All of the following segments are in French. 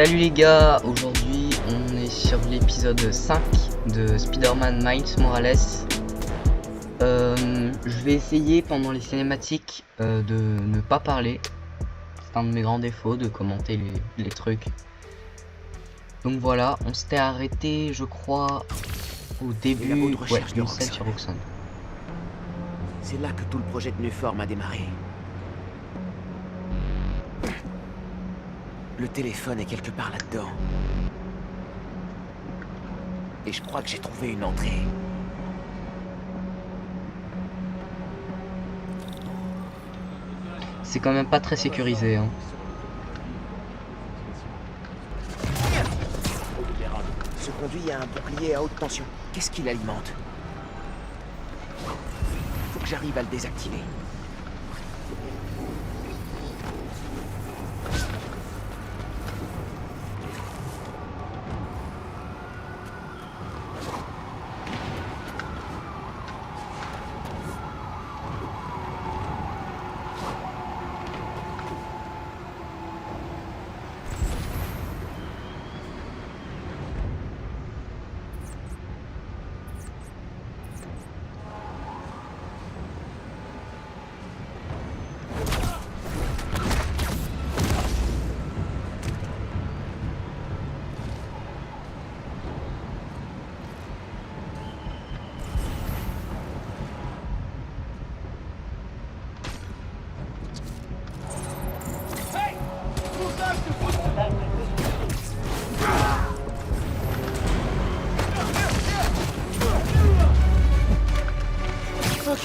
Salut les gars, aujourd'hui on est sur l'épisode 5 de Spider-Man Miles Morales. Je vais essayer pendant les cinématiques de ne pas parler. C'est un de mes grands défauts de commenter les trucs. Donc voilà, on s'était arrêté je crois au début d'une scène sur Roxxon. C'est là que tout le projet de Nuform a démarré. Le téléphone est quelque part là-dedans. Et je crois que j'ai trouvé une entrée. C'est quand même pas très sécurisé hein. Ce conduit à un bouclier à haute tension. Qu'est-ce qu'il alimente? Faut que j'arrive à le désactiver. Ok.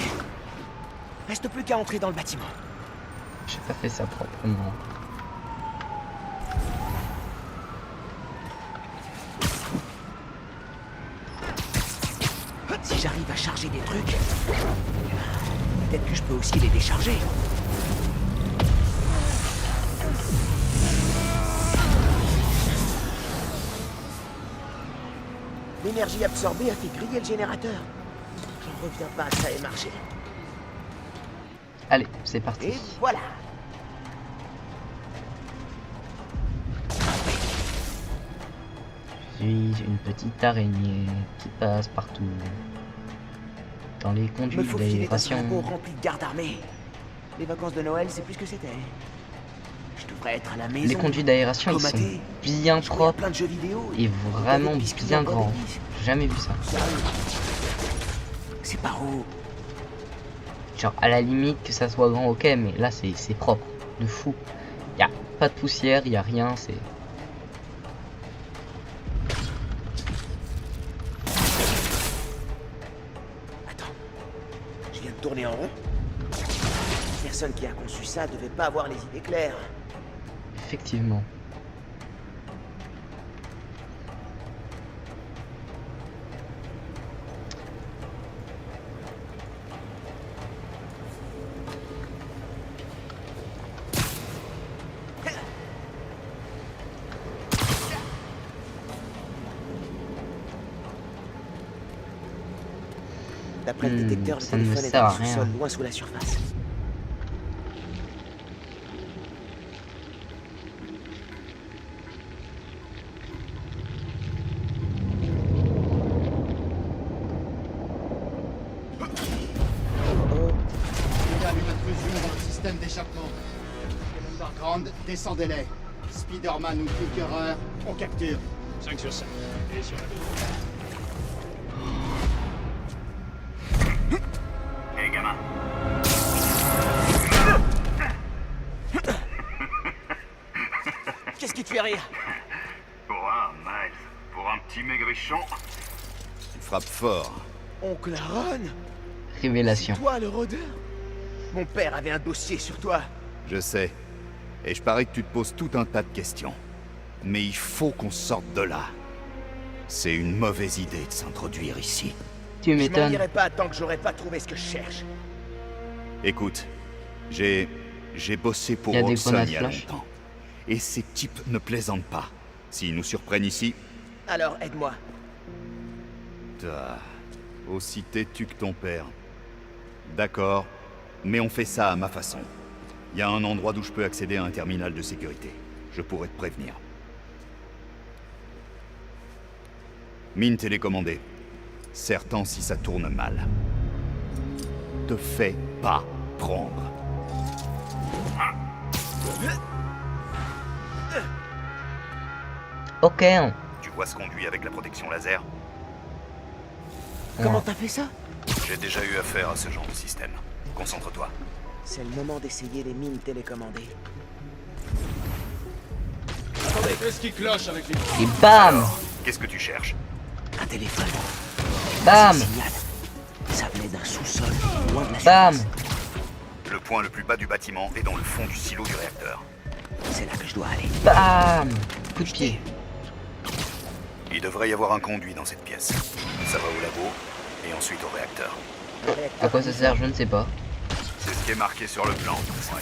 Reste plus qu'à entrer dans le bâtiment. J'ai pas fait ça proprement. Si j'arrive à charger des trucs, peut-être que je peux aussi les décharger. L'énergie absorbée a fait griller le générateur. J'en reviens pas que ça ait marché. Allez, c'est parti. Et voilà. Je suis une petite araignée qui passe partout. Dans les Me conduits faut filer dans un d'aération. labo rempli de gardes armés. Les vacances de Noël, c'est plus ce que c'était. Je devrais être à la maison. Les conduits d'aération ils sont comater, bien jouer à propres plein de jeux vidéo et vraiment regarder Biscuit bien en grands. l'église. J'ai jamais vu ça. Sérieux. C'est par où? Genre à la limite que ça soit grand ok mais là c'est propre. De fou. Y a pas de poussière, y a rien, c'est... Attends. Je viens de tourner en rond. La personne qui a conçu ça devait pas avoir les idées claires. Effectivement. D'après le détecteur, le ça ne me téléphone est sert dans à le rien. sous-sol, loin sous la surface. Il y a une intrusion dans le système d'échappement. Underground, descendez-les. Spider-Man ou Flickerer, on capture. 5 sur 5. Et sur la Hé gamin, Qu'est-ce qui te fait rire? Miles, pour un petit maigrichon. Tu frappes fort. Oncle Aaron? Révélation. C'est toi le rôdeur? Mon père avait un dossier sur toi. Je sais. Et je parie que tu te poses tout un tas de questions. Mais il faut qu'on sorte de là. C'est une mauvaise idée de s'introduire ici. Tu Je m'en m'étonnes. irai pas tant que j'aurais pas trouvé ce que je cherche. Écoute, j'ai bossé pour Il y a des Roxxon grenades il y a flash. longtemps. Et ces types ne plaisantent pas. S'ils nous surprennent ici, Alors aide-moi. t'as aussi têtu que ton père. D'accord, mais on fait ça à ma façon. Il y a un endroit d'où je peux accéder à un terminal de sécurité. Je pourrais te prévenir. Mine télécommandée. Certain si ça tourne mal. Te fais pas prendre. Ok. Tu vois ce conduit avec la protection laser? Comment t'as fait ça? J'ai déjà eu affaire à ce genre de système. Concentre-toi. C'est le moment d'essayer les mines télécommandées. Attendez, qu'est-ce qui cloche avec les... Et bam. Qu'est-ce que tu cherches? Un téléphone. Bam. Un signal. Ça venait d'un sous-sol, loin de la Bam. surface. Le point le plus bas du bâtiment est dans le fond du silo du réacteur. C'est là que je dois aller. Bam. Coup de pied. Il devrait y avoir un conduit dans cette pièce. Ça va au labo, et ensuite au réacteur. À quoi ça sert, je ne sais pas. C'est ce qui est marqué sur le plan. Ouais.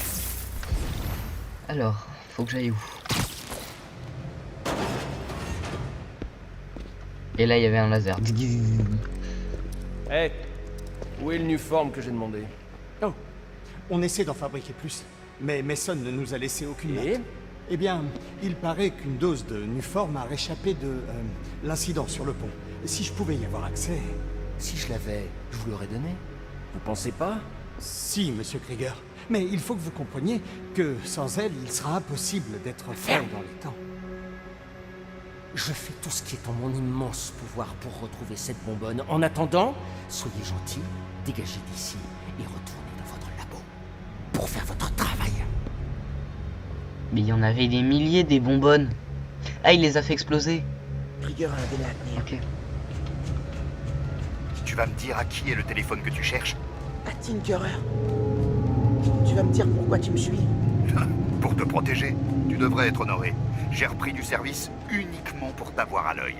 Alors, faut que j'aille où? Et là, il y avait un laser. Hé, où est le Nuform que j'ai demandé? Oh, on essaie d'en fabriquer plus, mais Mason ne nous a laissé aucune Et note. Eh bien, il paraît qu'une dose de Nuform a réchappé de l'incident sur le pont. Si je pouvais y avoir accès... si je l'avais, je vous l'aurais donné. Vous pensez pas? Si, monsieur Krieger. Mais il faut que vous compreniez que sans elle, il sera impossible d'être fait dans les temps. Je fais tout ce qui est en mon immense pouvoir pour retrouver cette bonbonne. En attendant, soyez gentils, dégagez d'ici et retournez dans votre labo pour faire votre travail. Mais il y en avait des milliers des bonbonnes. Ah, il les a fait exploser. Krieger a un délai à tenir. Ok. Tu vas me dire à qui est le téléphone que tu cherches? À Tinkerer. Tu vas me dire pourquoi tu me suis? Pour te protéger, tu devrais être honoré. J'ai repris du service uniquement pour t'avoir à l'œil.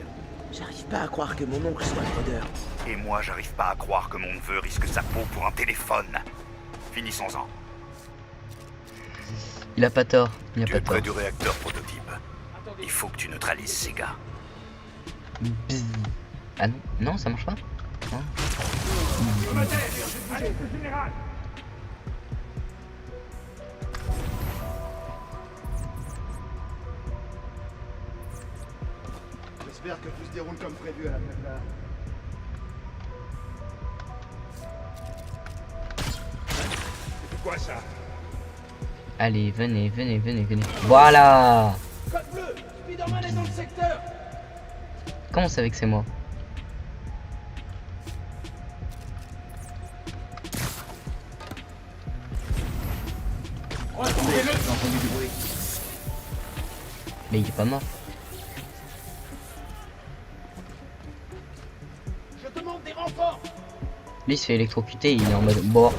J'arrive pas à croire que mon oncle soit le codeur. Et moi, j'arrive pas à croire que mon neveu risque sa peau pour un téléphone. Finissons-en. Il a pas tort. Il a Tu pas es près tort. du réacteur prototype. Il faut que tu neutralises ces gars. Bzzz. Ah non, non, ça marche pas. Ah. J'espère que tout se déroule comme prévu à la Prépla. C'est quoi ça? Allez, venez, venez, venez, venez. Voilà. Code bleu, Spider-Man est dans le secteur. Comment on savait que c'est moi? Mais il est pas mort. Je demande des renforts. Lui il se fait électrocuter, il est en mode bon.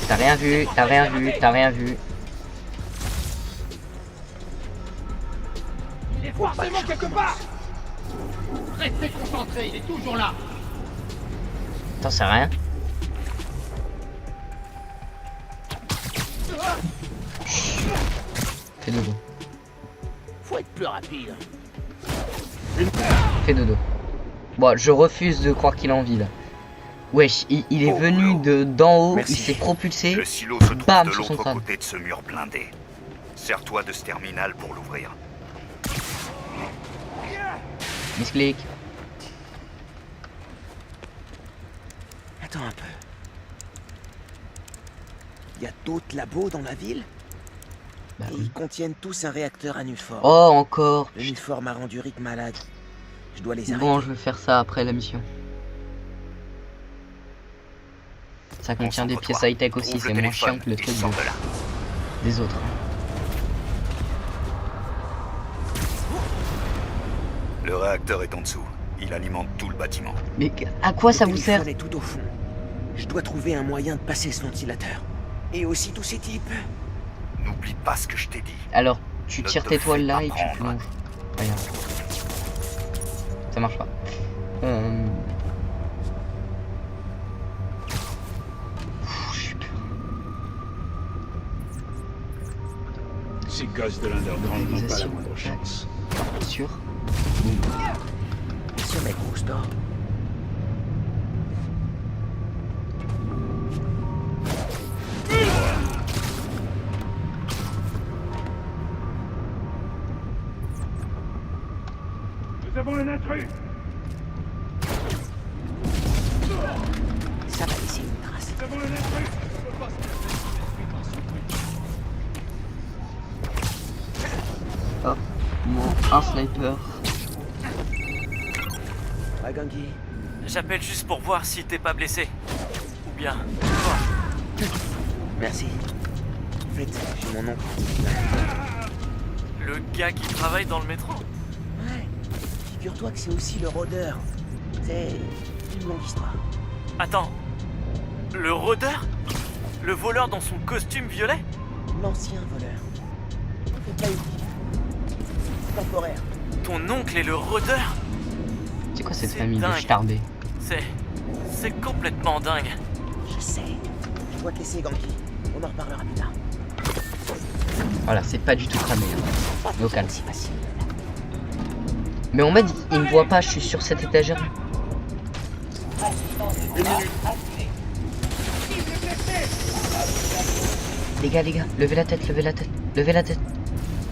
T'as rien vu, t'as rien vu, t'as rien vu. Il est forcément quelque part. Restez concentrés, il est toujours là. T'en sais rien. Fais dodo. Faut être plus rapide. Fais dodo. Bon, je refuse de croire qu'il a envie là. Wesh, il est venu d'en haut, Merci. il s'est propulsé. Le silo se trouve Bam, de sur son l'autre crâne. côté de ce mur blindé. Sers-toi de ce terminal pour l'ouvrir. Misclick. Attends un peu. Il y a d'autres labos dans la ville? Bah Et oui. ils contiennent tous un réacteur à Nuform. Oh, encore. Le Nuform a rendu Rick malade. Je dois les arrêter. Bon, je vais faire ça après la mission. Ça contient des pièces high-tech aussi, Trouve c'est le moins chiant téléphone que le et truc sors de là. des autres. Le réacteur est en dessous. Il alimente tout le bâtiment. Mais à quoi ça Le vous sert? téléphone est tout au fond. Je dois trouver un moyen de passer ce ventilateur. Et aussi tous ces types. N'oublie pas ce que je t'ai dit. Alors, tu Ne tires te tes fais toiles là pas et tu prendre. plonges. Regarde. Ça marche pas. Je suis plus. Ces gosses de l'Underground n'ont pas la moindre chance. Sûr. Ce mec rouge d'or. Nous avons un intrus. Ça va laisser une trace. Nous avons un intrus. Hop, un sniper. Ouais, Gangi. J'appelle juste pour voir si t'es pas blessé. Ou bien... Merci. En fait, j'ai mon oncle. Le gars qui travaille dans le métro. Ouais. Figure-toi que c'est aussi le rôdeur. C'est une longue histoire. Attends. Le rôdeur? Le voleur dans son costume violet? L'ancien voleur. C'est pas utile. Temporaire. Ton oncle est le rôdeur? C'est quoi cette C'est famille de dingue. starbés? C'est complètement dingue. Je sais. Je dois te laisser, Gangi. On en reparlera plus tard. Voilà, c'est pas du tout cramé. Hein. Mais au calme. Si facile. Mais on m'a dit, il me voit pas, je suis sur cette étagère. Les gars, levez la tête, levez la tête, levez la tête,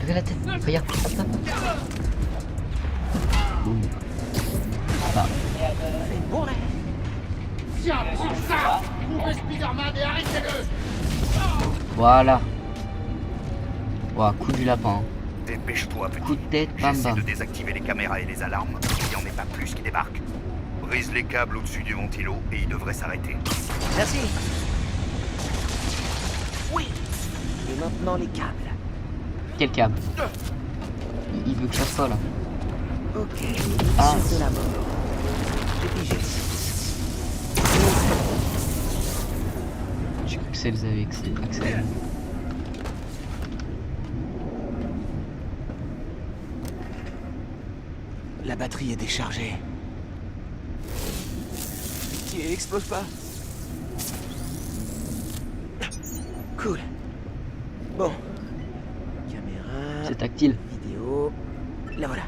levez la tête. Regarde, hop, hop. Boum. Bah, Bon, là. Tiens, prends ça! Trouvez Spider-Man et arrêtez-le! voilà. Ouah, coup du lapin. Hein. Dépêche-toi, Coup petit. de tête, bam J'essaie bam. de désactiver les caméras et les alarmes. Il n'y en ait pas plus qui débarquent. Brise les câbles au-dessus du ventilo et il devrait s'arrêter. Merci. Oui. Et maintenant les câbles. Quel câble? Il veut que ça soit là. Ok. Ah. C'est de la mort. J'ai pigé. J'ai cru que c'est les avait accéléré. La batterie est déchargée. Qui explose pas. Cool. Bon. Caméra. C'est tactile. Vidéo. La voilà.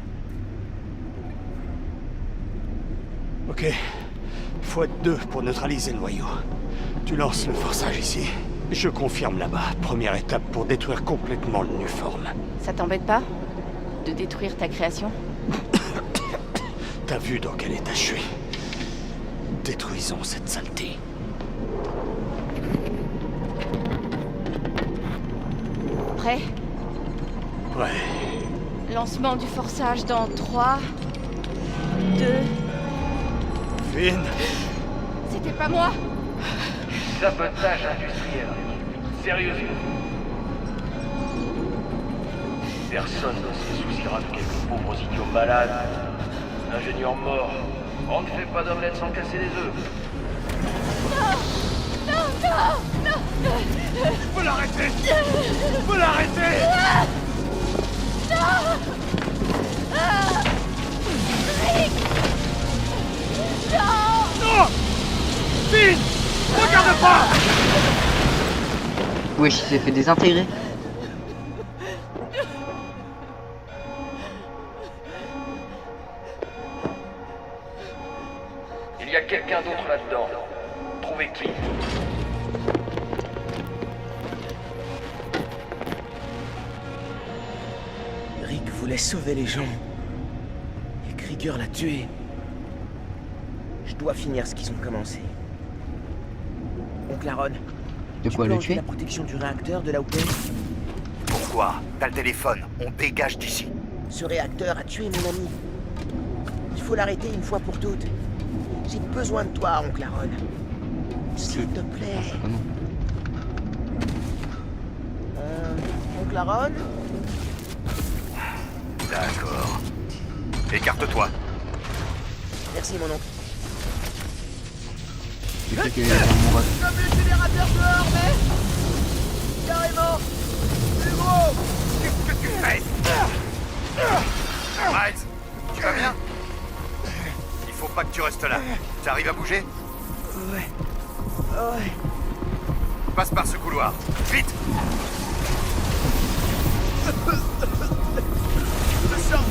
Ok. Faut être deux pour neutraliser le noyau. Tu lances le forçage ici. Je confirme là-bas. Première étape pour détruire complètement le Nuform. Ça t'embête pas de détruire ta création? T'as vu dans quel état je suis. Détruisons cette saleté. Prêt? Ouais. Lancement du forçage dans 3, 2... Finn. C'était pas moi! Sabotage industriel. Sérieusement. Personne ne se souciera de quelques pauvres idiots malades. Ingénieur mort. On ne fait pas d'omelette sans casser les œufs. Je peux l'arrêter. Je peux l'arrêter. Non. Finn. Regarde pas. Wesh, il s'est fait désintégrer. Il y a quelqu'un d'autre là-dedans. Trouvez qui? Rick voulait sauver les gens. Et Krieger l'a tué. Je dois finir ce qu'ils ont commencé. Oncle Aaron. De quoi le tuer? La protection du réacteur de la UP. Pourquoi? T'as le téléphone. On dégage d'ici. Ce réacteur a tué mon ami. Il faut l'arrêter une fois pour toutes. J'ai besoin de toi, Oncle Aaron. S'il te plaît. Comment? Oncle Aaron? D'accord. Écarte-toi. Merci, mon oncle. J'ai cru qu'il allait faire mon ref. Comme le générateur dehors, mais... Carrément. Plus gros. Qu'est-ce que tu fais? Miles, tu vas bien? Il faut pas que tu restes là. T'arrives à bouger? Ouais. Ouais. Passe par ce couloir. Vite! Je me sens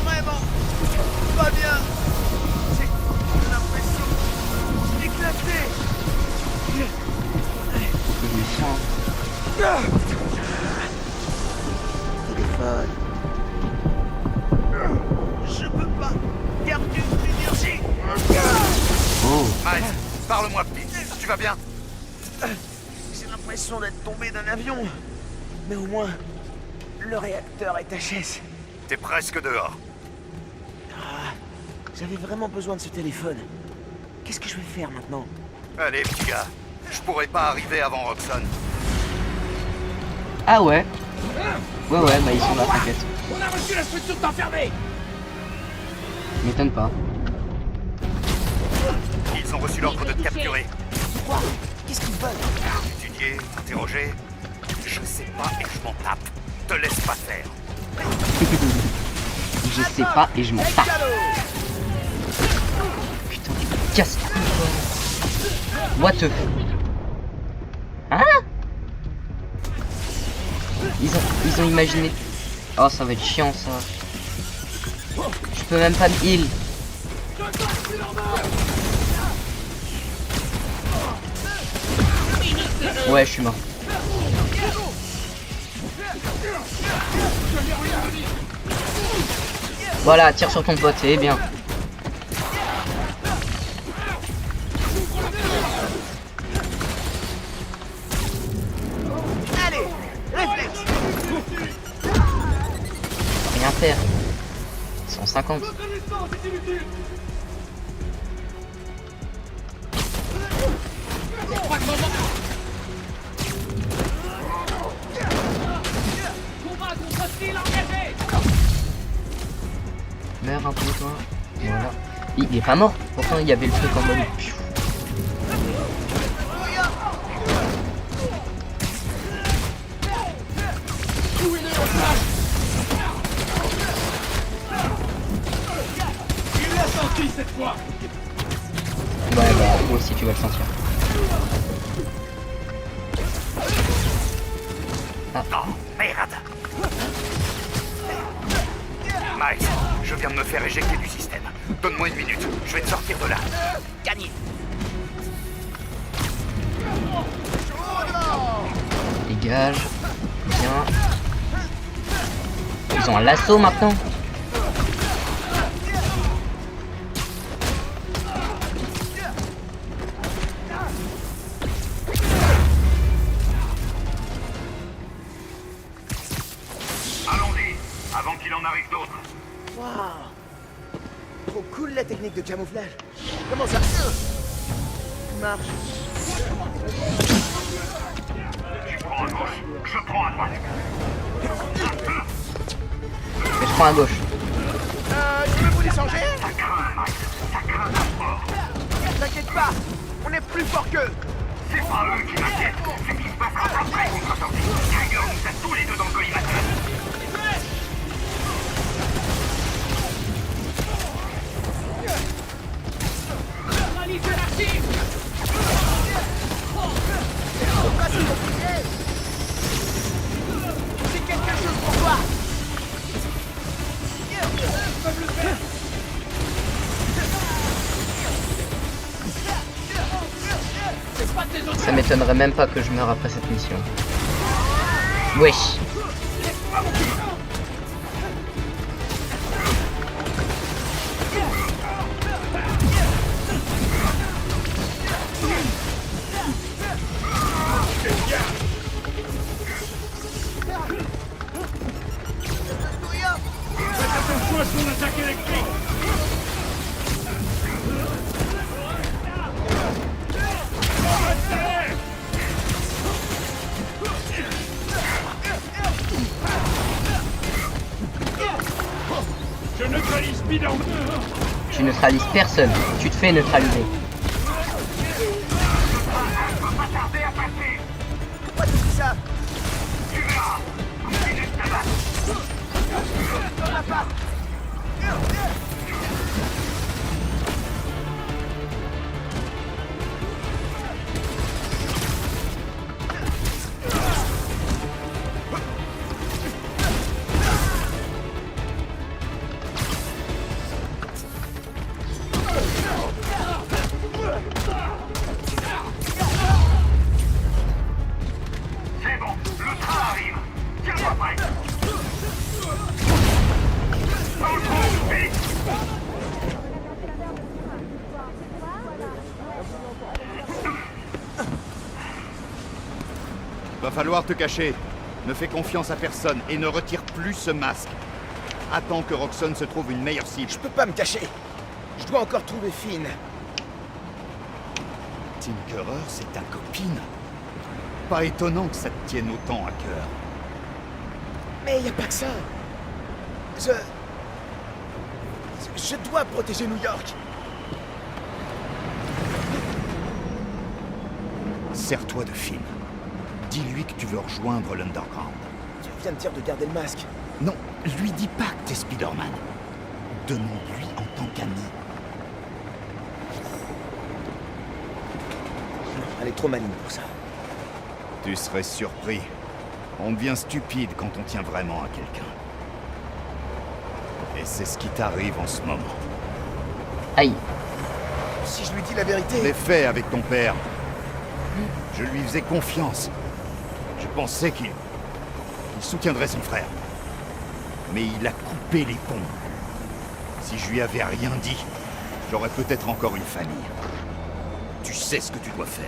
vraiment pas bien. J'ai l'impression d'éclater. Je le sens. Téléphone. Je peux Parle-moi, Pete. Tu vas bien? J'ai l'impression d'être tombé d'un avion. Mais au moins, le réacteur est HS. T'es presque dehors. J'avais vraiment besoin de ce téléphone. Qu'est-ce que je vais faire maintenant? Allez, petit gars. Je pourrais pas arriver avant Roxxon. Ah ouais. Ouais, bah ils sont là, t'inquiète. On a reçu l'instruction de t'enfermer. M'étonne pas. Ils ont reçu l'ordre de te capturer. Quoi? Qu'est-ce qu'ils veulent? Étudier, interroger. Je sais pas et je m'en tape. Te laisse pas faire. Je sais pas et je m'en tape. Putain, tu me casses tout. What the... Hein? Ils ont imaginé... Oh, ça va être chiant, ça. Je peux même pas me heal. Ouais, je suis mort. Voilà, tire sur ton pote, c'est bien. Allez, réflexe. Rien faire. 150. Meurs un peu toi. Voilà. Il est pas mort. Pourtant il y avait le truc en mode. Ouais bah toi aussi tu vas le sentir. Ah. Oh, merde. Miles, je viens de me faire éjecter du système. Donne-moi une minute, je vais te sortir de là. Gagné. Dégage. Bien. Ils ont un lasso maintenant. Allons-y, avant qu'il en arrive d'autres. Waouh. Trop cool la technique de camouflage. Comment ça marche? Tu prends à gauche, je prends à droite. Et je prends à gauche. Je peux vous les changer? Ça craint, Mike, ça craint à mort. T'inquiète pas, on est plus fort qu'eux. C'est pas eux qui m'inquiètent, c'est qui se passera après qu'on sera sortis. Tiger nous a tous les deux dans le collimateur. Pourquoi c'est compliqué? J'ai quelque chose pour toi. Ça m'étonnerait même pas que je meure après cette mission. Wesh. Je neutralise Spider-Man. Tu neutralises personne. Tu te fais neutraliser. Pourquoi tu dis ça? Tu verras. Dans la face. C'est bon, le train arrive. Tiens-toi prêt. Dans le trou, vite. falloir te cacher. Ne fais confiance à personne et ne retire plus ce masque. Attends que Roxxon se trouve une meilleure cible. Je peux pas me cacher. Je dois encore trouver Finn. Tinkerer, c'est ta copine. Pas étonnant que ça te tienne autant à cœur. Mais y a pas que ça. Je dois protéger New York. Sers-toi de Finn. Dis-lui que tu veux rejoindre l'Underground. Tu viens de dire de garder le masque. Non, lui dis pas que t'es Spider-Man. Demande-lui en tant qu'ami. Elle est trop maligne pour ça. Tu serais surpris. On devient stupide quand on tient vraiment à quelqu'un. Et c'est ce qui t'arrive en ce moment. Aïe. Si je lui dis la vérité... Je l'ai fait avec ton père. Je lui faisais confiance. Je pensais qu'il soutiendrait son frère. Mais il a coupé les ponts. Si je lui avais rien dit, j'aurais peut-être encore une famille. Tu sais ce que tu dois faire.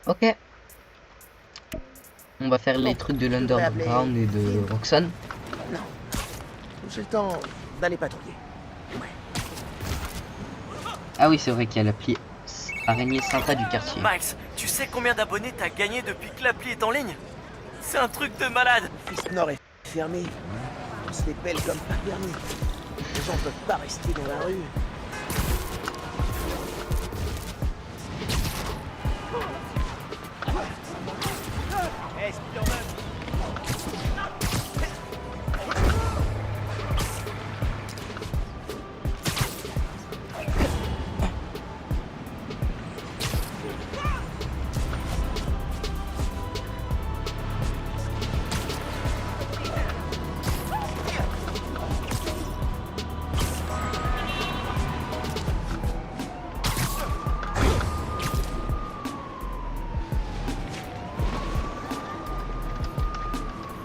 Ok. On va faire les trucs de l'Underground et de Roxxon. Non. J'ai le temps d'aller patrouiller. Ah oui, c'est vrai qu'il y a l'appli araignée sympa du quartier. Miles, tu sais combien d'abonnés t'as gagné depuis que l'appli est en ligne? C'est un truc de malade. Fist Nord est fermé. On se les pèle comme pas permis. Les gens peuvent pas rester dans la rue. Hey, Spider-Man!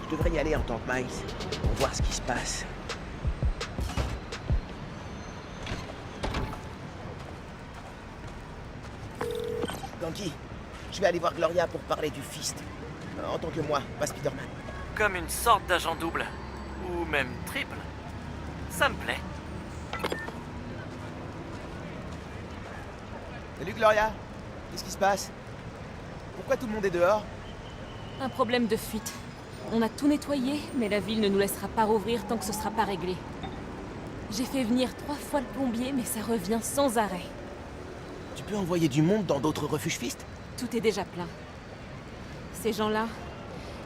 Je devrais y aller en tant que Miles, pour voir ce qui se passe. Ganki, je vais aller voir Gloria pour parler du Fist. En tant que moi, pas Spider-Man. Comme une sorte d'agent double. Ou même triple. Ça me plaît. Salut Gloria, qu'est-ce qui se passe? Pourquoi tout le monde est dehors? Un problème de fuite. On a tout nettoyé, mais la ville ne nous laissera pas rouvrir tant que ce sera pas réglé. J'ai fait venir 3 fois le plombier, mais ça revient sans arrêt. Tu peux envoyer du monde dans d'autres refuges Fist? Tout est déjà plein. Ces gens-là,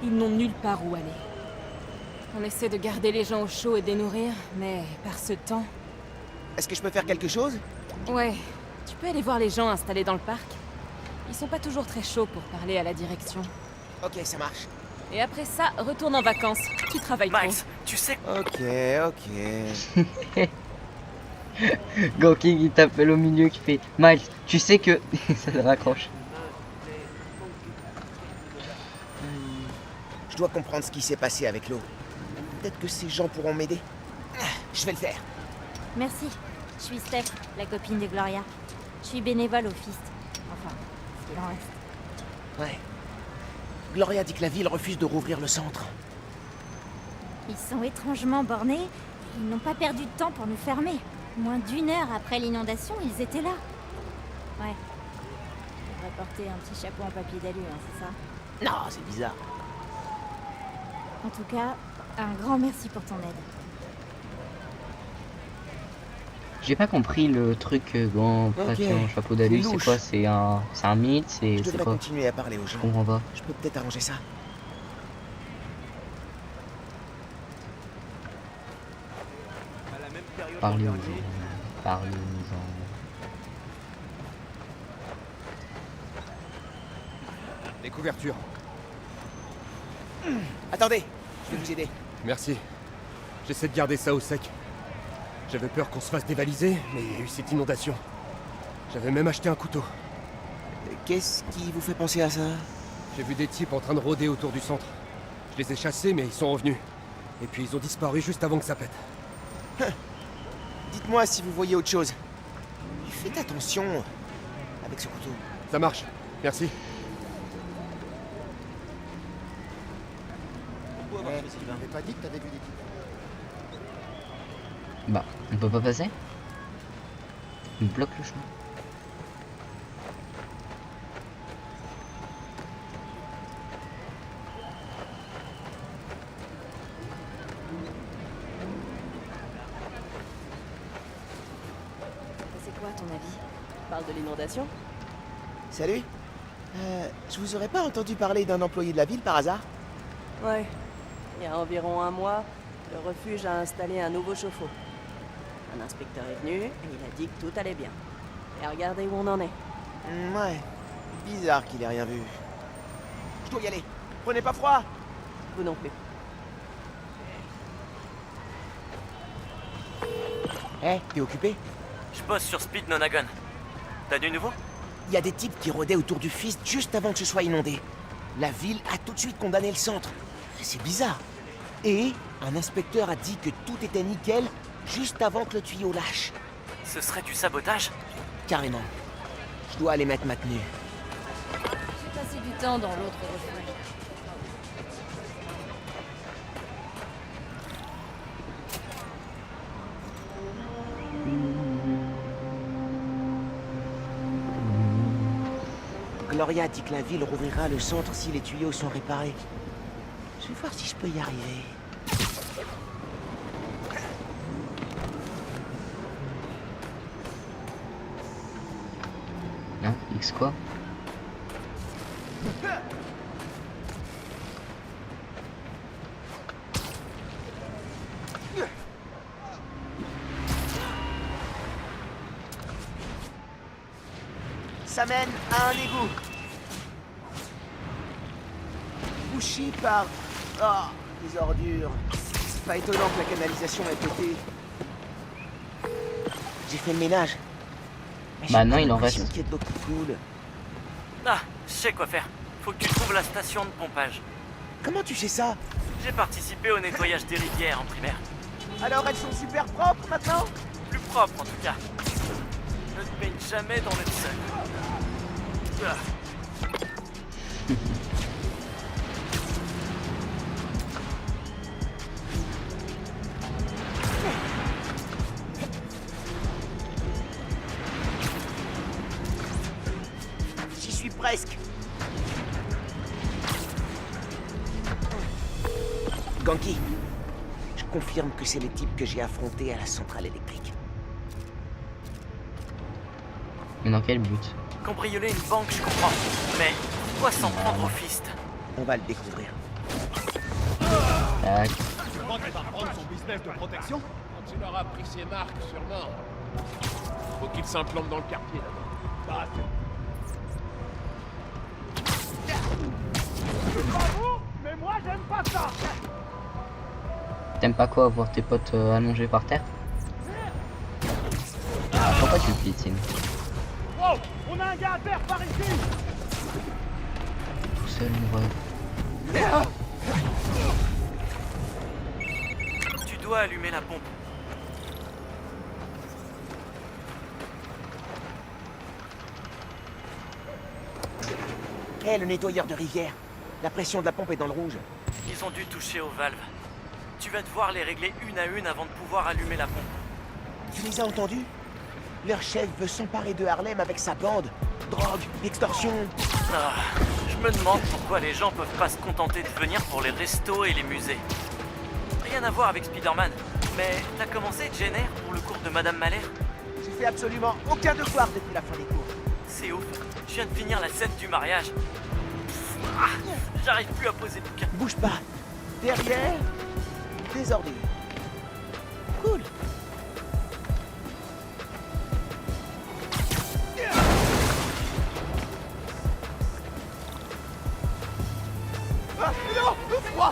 ils n'ont nulle part où aller. On essaie de garder les gens au chaud et de les nourrir, mais par ce temps... Est-ce que je peux faire quelque chose? Ouais, tu peux aller voir les gens installés dans le parc. Ils sont pas toujours très chauds pour parler à la direction. Ok, ça marche. Et après ça, retourne en vacances. Tu travailles trop. Miles, tu sais... Ok. Ganki qui t'appelle au milieu qui fait Miles, tu sais que... ça le raccroche. Je dois comprendre ce qui s'est passé avec l'eau. Peut-être que ces gens pourront m'aider. Je vais le faire. Merci. Je suis Steph, la copine de Gloria. Je suis bénévole au Fist. Enfin, ce qu'il en reste. Ouais. Gloria dit que la ville refuse de rouvrir le centre. Ils sont étrangement bornés. Ils n'ont pas perdu de temps pour nous fermer. Moins d'1 heure après l'inondation, ils étaient là. Ouais. On va porter un petit chapeau en papier d'alu, hein, c'est ça? Non, c'est bizarre. En tout cas, un grand merci pour ton aide. J'ai pas compris le truc grand papillon chapeau d'alu, c'est quoi? C'est un mythe, c'est Je devrais quoi? continuer à parler aux gens. Je comprends pas. Je peux peut-être arranger ça. Parler aux gens. Parler aux gens. Les couvertures. Attendez, je vais vous aider. Merci. J'essaie de garder ça au sec. J'avais peur qu'on se fasse dévaliser, mais il y a eu cette inondation. J'avais même acheté un couteau. Qu'est-ce qui vous fait penser à ça? J'ai vu des types en train de rôder autour du centre. Je les ai chassés, mais ils sont revenus. Et puis ils ont disparu juste avant que ça pète. Dites-moi si vous voyez autre chose. Et faites attention avec ce couteau. Ça marche. Merci. T'avais pas dit que t'avais vu des types. Bah, on peut pas passer? Il bloque le chemin. C'est quoi ton avis? Parle de l'inondation? Salut. Je vous aurais pas entendu parler d'un employé de la ville par hasard? Ouais. Il y a environ un mois, le refuge a installé un nouveau chauffe-eau. Un inspecteur est venu et il a dit que tout allait bien. Et regardez où on en est. Ouais. Bizarre qu'il ait rien vu. Je dois y aller. Prenez pas froid. Vous non plus. T'es occupé? Je bosse sur Speed Nonagon. T'as du nouveau? Il y a des types qui rôdaient autour du Fist juste avant que ce soit inondé. La ville a tout de suite condamné le centre. C'est bizarre. Et un inspecteur a dit que tout était nickel juste avant que le tuyau lâche. Ce serait du sabotage? Carrément. Je dois aller mettre ma tenue. J'ai passé du temps dans l'autre refuge. Gloria dit que la ville rouvrira le centre si les tuyaux sont réparés. Je vais voir si je peux y arriver. Hein? X quoi? Ça mène à un égout. Bouché par... Ah, des ordures. C'est pas étonnant que la canalisation ait pété. J'ai fait le ménage. Mais Bah j'ai non, pas il en l'impression reste. qu'il y ait de l'eau qui coule. Ah, je sais quoi faire. Faut que tu trouves la station de pompage. Comment tu sais ça? J'ai participé au nettoyage des rivières en primaire. Alors elles sont super propres maintenant? Plus propre en tout cas. Ne te baigne jamais dans le seul. Ah. J'y suis presque. Ganki, je confirme que c'est les types que j'ai affrontés à la centrale électrique. Mais dans quel but? Cambrioler une banque, je comprends. Mais pourquoi s'en prendre au Fist? On va le découvrir. Tac. Tu crois qu'elle va prendre son business de protection? Quand il aura pris ses marques, sûrement. Faut qu'il s'implante dans le quartier d'abord. Bah, c'est pas vous, mais moi j'aime pas ça. T'aimes pas quoi, voir tes potes allongés par terre? Pourquoi tu le piétines? Oh, on a un gars à terre par ici. Tout seul, livreur. Tu dois allumer la pompe. Hé, le nettoyeur de rivière. La pression de la pompe est dans le rouge. Ils ont dû toucher aux valves. Tu vas devoir les régler une à une avant de pouvoir allumer la pompe. Tu les as entendus? Leur chef veut s'emparer de Harlem avec sa bande. Drogue, extorsion. Ah, je me demande pourquoi les gens peuvent pas se contenter de venir pour les restos et les musées. Rien à voir avec Spider-Man, mais t'as commencé Jenner pour le cours de Madame Malher? J'ai fait absolument aucun devoir depuis la fin des cours. C'est ouf, je viens de finir la scène du mariage. J'arrive plus à poser le bouquin. Bouge pas. Derrière, des ordures. Cool. Ah, non, le froid.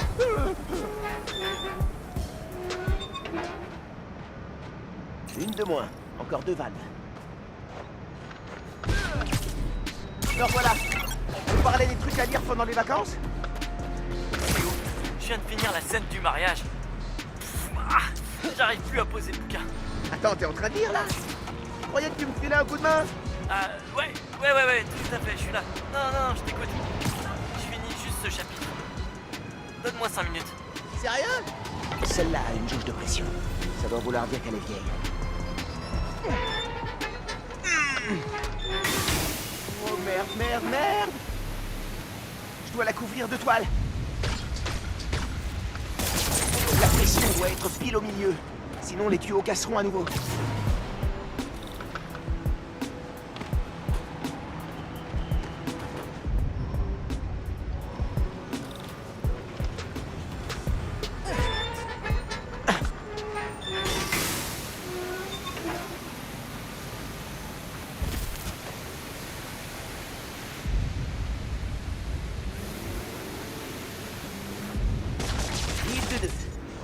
Une de moins. Encore 2 valves. Alors voilà. Vous parlez des trucs à lire pendant les vacances? Théo, je viens de finir la scène du mariage. J'arrive plus à poser le bouquin. Attends, t'es en train de lire là? Je croyais que tu me filais un coup de main. Ouais, tout à fait, je suis là. Non, je t'écoute. Je finis juste ce chapitre. Donne-moi 5 minutes. Sérieux? Celle-là a une jauge de pression. Ça doit vouloir dire qu'elle est vieille. Oh merde! Je dois la couvrir de toile. La pression doit être pile au milieu. Sinon les tuyaux casseront à nouveau.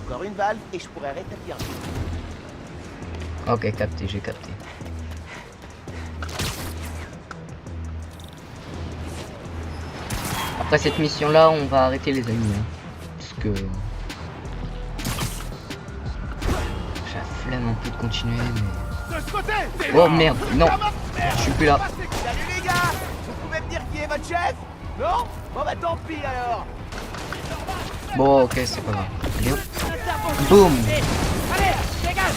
Encore une valve et je pourrais rétablir. Ok, capté, j'ai capté. Après cette mission là, on va arrêter les amis. Hein, parce que j'ai la flemme un peu de continuer. Mais... Oh merde, non, je suis plus là. Salut les gars! Vous pouvez me dire qui est votre chef? Non? Bon bah tant pis alors! Bon, ok, c'est pas grave. Allez, hop. Boum! Allez, dégage!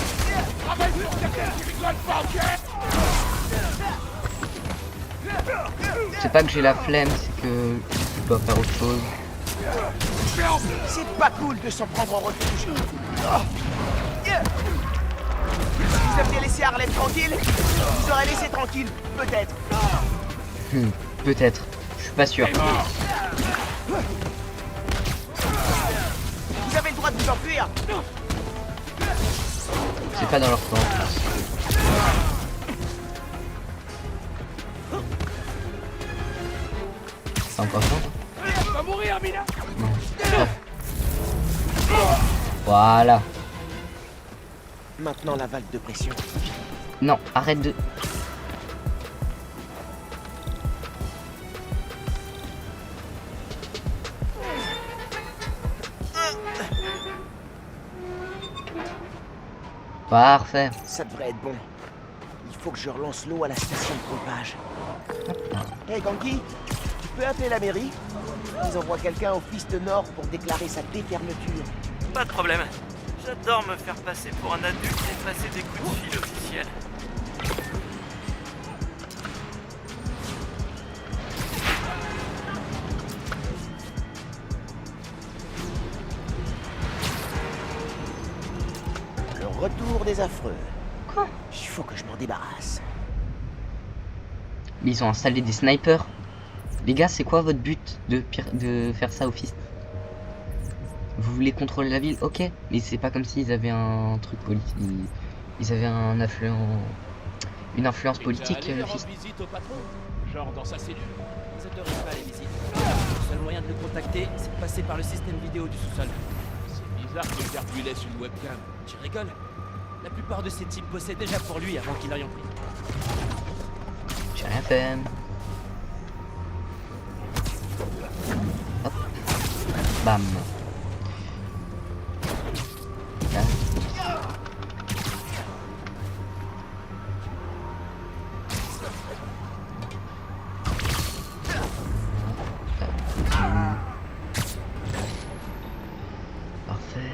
C'est pas que j'ai la flemme, c'est que je dois faire autre chose. C'est pas cool de s'en prendre en refuge. Vous aviez laissé Harlem tranquille? Vous aurez laissé tranquille, peut-être. Peut-être. Je suis pas sûr. Vous avez le droit de vous enfuir. C'est pas dans leur temps. C'est encore ça? Tu vas mourir, Mina. Non. Voilà. Maintenant la valve de pression. Non, arrête de... Parfait. Ça devrait être bon. Il faut que je relance l'eau à la station de pompage. Hey Ganki, tu peux appeler la mairie? Ils envoient quelqu'un au piste nord pour déclarer sa défermeture. Pas de problème. J'adore me faire passer pour un adulte et passer des coups de fil officiels. Le retour des affreux. Quoi? Il faut que je m'en débarrasse. Mais ils ont installé des snipers. Les gars, c'est quoi votre but de faire ça au fist? Vous voulez contrôler la ville? Ok. Mais c'est pas comme s'ils avaient un truc politique. Ils avaient une influence politique, le fist. Visite au patron, genre dans sa cellule. Ils autorisent pas les visites. Le seul moyen de le contacter, c'est de passer par le système vidéo du sous-sol. C'est bizarre que le père lui laisse une webcam. Tu rigoles? La plupart de ces types bossaient déjà pour lui avant qu'il aille en prison. J'ai rien fait. Hop. Bam. Là. Parfait.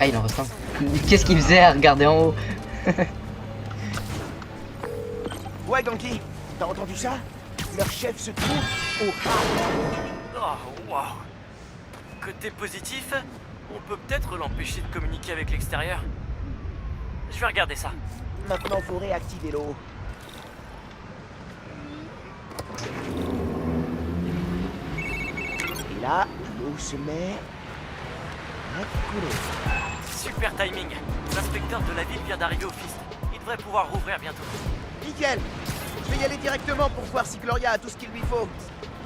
Ah, il en reste un. Qu'est-ce qu'il faisait à regarder en haut? Ouais, Ganki, t'as entendu ça? Leur chef se trouve au Hard. Oh, waouh. Côté positif, on peut peut-être l'empêcher de communiquer avec l'extérieur. Je vais regarder ça. Maintenant, faut réactiver l'eau. Et là, l'eau se met à couler. Super timing. L'inspecteur de la ville vient d'arriver au Fist. Il devrait pouvoir rouvrir bientôt. Nickel. Je vais y aller directement pour voir si Gloria a tout ce qu'il lui faut.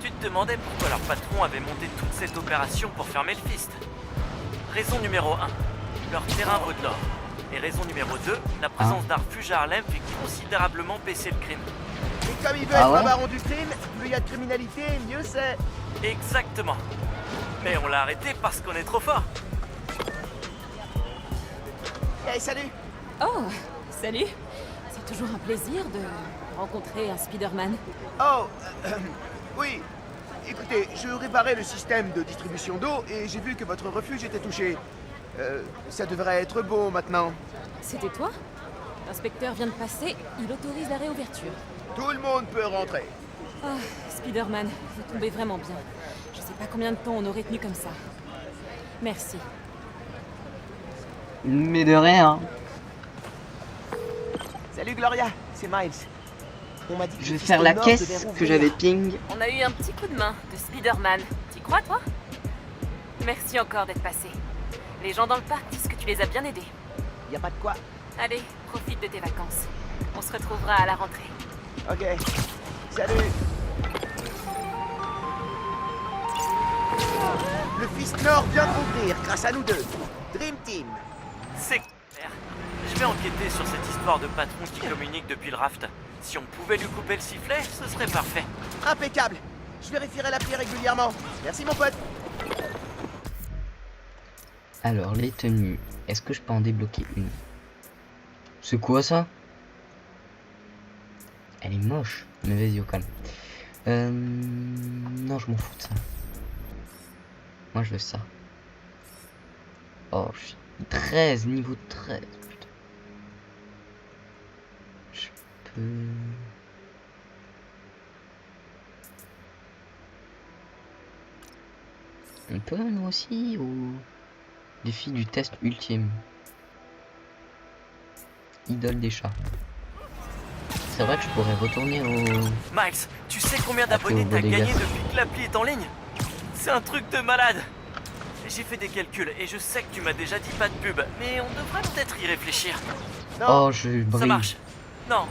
Tu te demandais pourquoi leur patron avait monté toute cette opération pour fermer le Fist. Raison numéro 1, leur terrain vaut de l'or. Et raison numéro 2, la présence d'un refuge à Harlem fait considérablement baisser le crime. Et comme il veut être un baron du crime, plus il y a de criminalité, mieux c'est. Exactement. Mais on l'a arrêté parce qu'on est trop fort. Hey, salut. Oh, salut. C'est toujours un plaisir de rencontrer un Spider-Man. Oh, oui. Écoutez, je réparais le système de distribution d'eau et j'ai vu que votre refuge était touché. Ça devrait être beau maintenant. C'était toi? L'inspecteur vient de passer, il autorise la réouverture. Tout le monde peut rentrer. Ah, Spider-Man, vous tombez vraiment bien. Je sais pas combien de temps on aurait tenu comme ça. Merci. Mais de rien. Salut Gloria, c'est Miles. On m'a dit que je vais faire la caisse que j'avais ping. On a eu un petit coup de main de Spider-Man. T'y crois, toi? Merci encore d'être passé. Les gens dans le parc disent que tu les as bien aidés. Y a pas de quoi. Allez, profite de tes vacances. On se retrouvera à la rentrée. Ok. Salut. Le Fist Nord vient de rouvrir grâce à nous deux. Dream Team. C'est clair. Je vais enquêter sur cette histoire de patron qui communique depuis le raft. Si on pouvait lui couper le sifflet, ce serait parfait. Impeccable. Je vérifierai l'appli régulièrement. Merci mon pote. Alors, les tenues. Est-ce que je peux en débloquer une? C'est quoi ça? Elle est moche. Mais vas-y, au calme. Non, je m'en fous de ça. Moi, je veux ça. Oh, je suis 13, niveau 13. Putain. Je peux... On peut nous aussi au défi du test ultime. Idole des chats. C'est vrai que je pourrais retourner au... Miles, tu sais combien d'abonnés t'as gagné depuis que l'appli est en ligne? C'est un truc de malade. J'ai fait des calculs et je sais que tu m'as déjà dit pas de pub, mais on devrait peut-être y réfléchir. Non, oh, je brille. Ça marche. Non,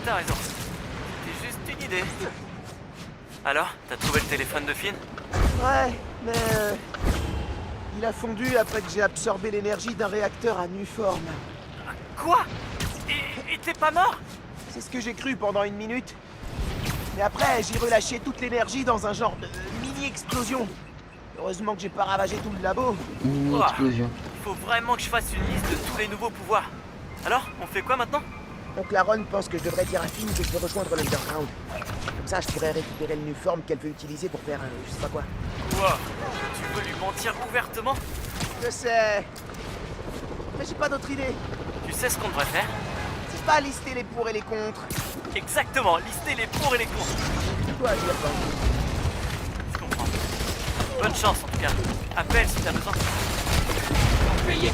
t'as raison. C'était juste une idée. Alors, t'as trouvé le téléphone de Finn? Ouais, mais... il a fondu après que j'ai absorbé l'énergie d'un réacteur à Nuform. Quoi? Et t'es pas mort? C'est ce que j'ai cru pendant une minute. Mais après, j'ai relâché toute l'énergie dans un genre de mini-explosion. Heureusement que j'ai pas ravagé tout le labo. Mini-explosion. Faut vraiment que je fasse une liste de tous les nouveaux pouvoirs. Alors, on fait quoi maintenant? Donc la Ron pense que je devrais dire à Finn que je vais rejoindre l'Underground. Comme ça, je pourrais récupérer le Nuform qu'elle veut utiliser pour faire je sais pas quoi. Quoi? Tu veux lui mentir ouvertement? Je sais. Mais j'ai pas d'autre idée. Tu sais ce qu'on devrait faire? C'est pas lister les pour et les contre. Exactement, lister les pour et les contre. Toi, j'y pense. Je comprends. Bonne chance en tout cas. Appelle si t'as besoin. Payez.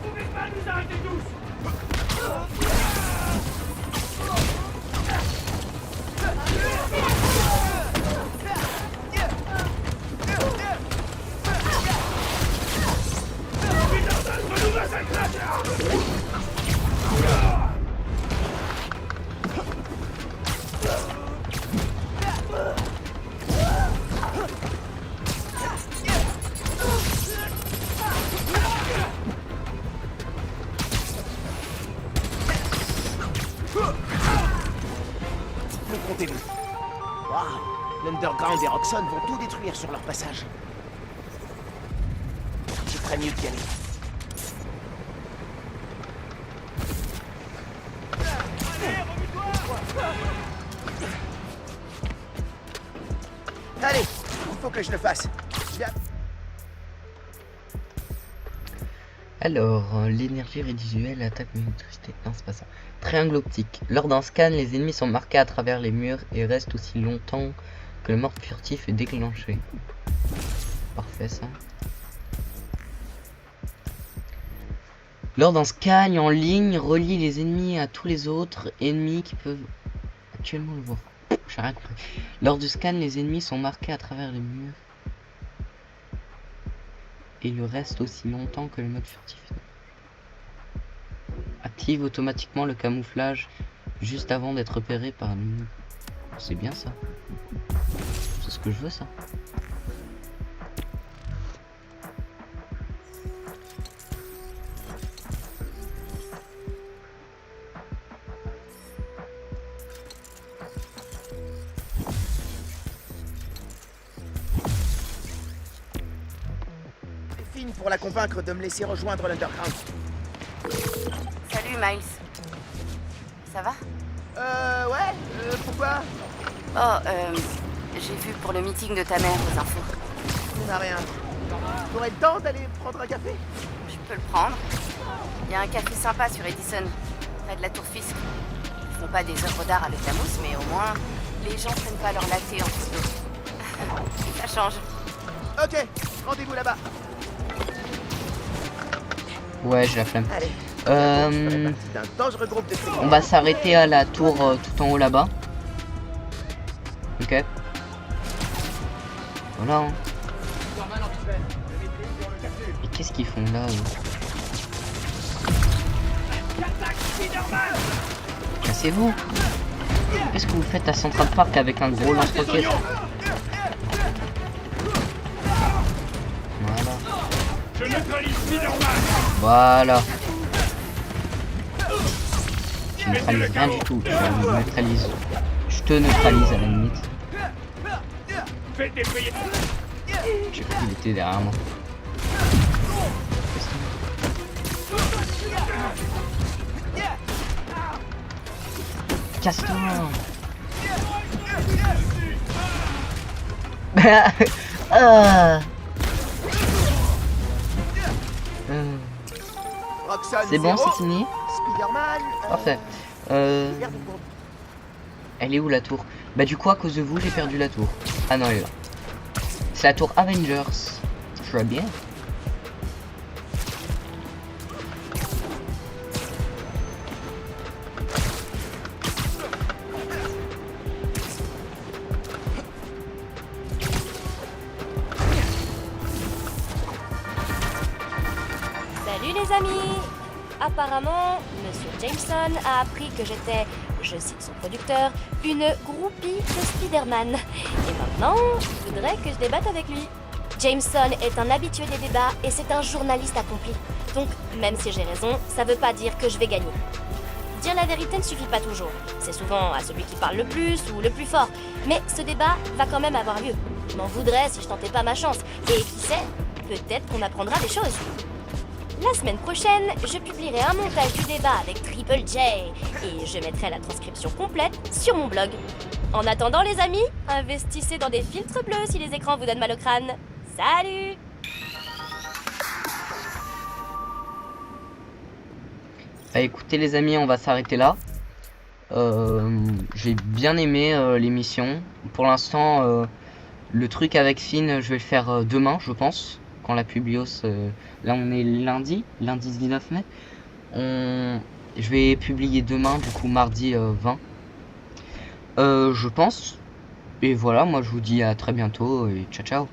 Vous pouvez pas nous arrêter tous. Ne comptez-vous. Waouh, l'Underground et Roxxon vont tout détruire sur leur passage. Je ferais mieux d'y aller. Allez, il faut que je le fasse. Alors, l'énergie résiduelle attaque l'électricité. Non, c'est pas ça. Triangle optique. Lors d'un scan, les ennemis sont marqués à travers les murs et restent aussi longtemps que le mort furtif est déclenché. Parfait ça. Lors d'un scan en ligne, relie les ennemis à tous les autres ennemis qui peuvent actuellement le voir. J'ai rien compris. Lors du scan, les ennemis sont marqués à travers les murs. Et le reste aussi longtemps que le mode furtif. Active automatiquement le camouflage juste avant d'être repéré par l'ennemi. C'est bien ça. C'est ce que je veux ça. Pour la convaincre de me laisser rejoindre l'Underground. Salut Miles. Ça va? Ouais, pourquoi? J'ai vu pour le meeting de ta mère aux infos. Ça n'a rien. T'aurais le temps d'aller prendre un café? Je peux le prendre. Il y a un café sympa sur Edison, près de la Tour Fisk. Ils font pas des œuvres d'art avec la mousse, mais au moins, les gens prennent pas leur latte en photo. Ça change. Ok, rendez-vous là-bas. Ouais, j'ai la flemme. On va s'arrêter à la tour tout en haut là-bas. Ok. Voilà. Hein. Et qu'est-ce qu'ils font là Cassez-vous. Qu'est-ce que vous faites à Central Park avec un gros lance-roquette? Voilà. Tu neutralises rien du tout. Tu neutralises. Je te neutralise à la limite. J'ai cru qu'il était derrière moi. Casse-toi. C'est bon, c'est fini. Parfait. Elle est où la tour? Bah du coup à cause de vous j'ai perdu la tour. Ah non elle est là. C'est la tour Avengers. Très bien. Salut les amis! Apparemment, Monsieur Jameson a appris que j'étais, je cite son producteur, une groupie de Spider-Man. Et maintenant, il voudrait que je débatte avec lui. Jameson est un habitué des débats et c'est un journaliste accompli. Donc, même si j'ai raison, ça veut pas dire que je vais gagner. Dire la vérité ne suffit pas toujours. C'est souvent à celui qui parle le plus ou le plus fort. Mais ce débat va quand même avoir lieu. Je m'en voudrais si je tentais pas ma chance. Et qui sait, peut-être qu'on apprendra des choses. La semaine prochaine, je publierai un montage du débat avec Triple J et je mettrai la transcription complète sur mon blog. En attendant les amis, investissez dans des filtres bleus si les écrans vous donnent mal au crâne. Salut! Bah écoutez les amis, on va s'arrêter là. J'ai bien aimé l'émission. Pour l'instant, le truc avec Finn, je vais le faire demain, je pense. Quand la Publios, là on est lundi 19 mai. Je vais publier demain, du coup mardi 20. Je pense. Et voilà, moi je vous dis à très bientôt et ciao ciao.